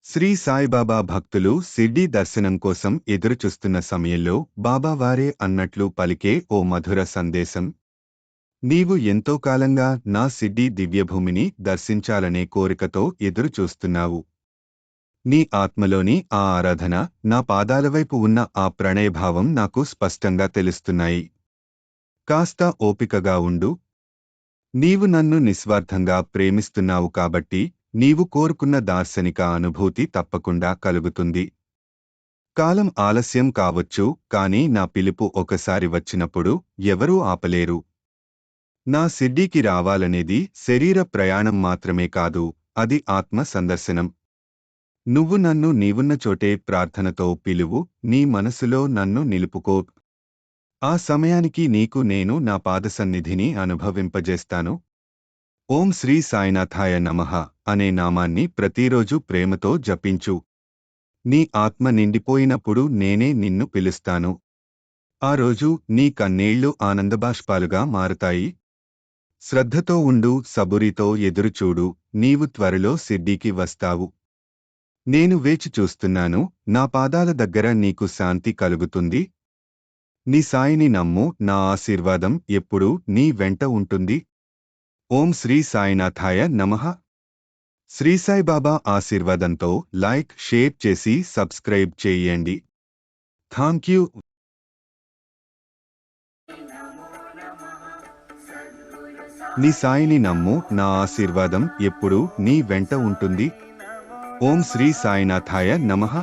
శ్రీ సాయిబాబా భక్తులు షిర్డీ దర్శనం కోసం ఎదురుచూస్తున్న సమయంలో బాబావారే అన్నట్లు పలికే ఓ మధుర సందేశం. నీవు ఎంతో కాలంగా నా షిర్డీ దివ్యభూమిని దర్శించాలనే కోరికతో ఎదురుచూస్తున్నావు. నీ ఆత్మలోని ఆ ఆరాధన, నా పాదాలవైపు ఉన్న ఆ ప్రణయభావం నాకు స్పష్టంగా తెలుస్తున్నాయి. కాస్త ఓపికగా ఉండు. నీవు నన్ను నిస్వార్థంగా ప్రేమిస్తున్నావు కాబట్టి నీవు కోరుకున్న దార్శనిక అనుభూతి తప్పకుండా కలుగుతుంది. కాలం ఆలస్యం కావచ్చు, కానీ నా పిలుపు ఒకసారి వచ్చినప్పుడు ఎవరూ ఆపలేరు. నా షిర్డీకి రావాలనేది శరీర ప్రయాణం మాత్రమే కాదు, అది ఆత్మ సందర్శనం. నువ్వు నన్ను నీవున్న చోటే ప్రార్థనతో పిలువు, నీ మనసులో నన్ను నిలుపుకో. ఆ సమయానికి నీకు నేను నా పాదసన్నిధిని అనుభవింపజేస్తాను. ఓం శ్రీ సాయినాథాయ నమః అనే నామాన్ని ప్రతిరోజు ప్రేమతో జపించు. నీ ఆత్మ నిండిపోయినప్పుడు నేనే నిన్ను పిలుస్తాను. ఆ రోజు నీ కన్నీళ్లు ఆనందబాష్పాలుగా మారుతాయి. శ్రద్ధతో ఉండు, సబురితో ఎదురుచూడు, నీవు త్వరలో షిర్డీకి వస్తావు. నేను వేచి చూస్తున్నాను, నా పాదాల దగ్గర నీకు శాంతి కలుగుతుంది. నీ సాయిని నమ్ము, నా ఆశీర్వాదం ఎప్పుడూ నీ వెంట ఉంటుంది. ఓం శ్రీ సాయినాథాయ నమః. శ్రీ సాయిబాబా ఆశీర్వాదంతో లైక్, షేర్ చేసి సబ్స్క్రైబ్ చేయండి. Thank you. నీ సాయిని నమ్ము, నా ఆశీర్వాదం ఎప్పుడూ నీ వెంట ఉంటుంది. ఓం శ్రీ సాయినాథాయ నమః.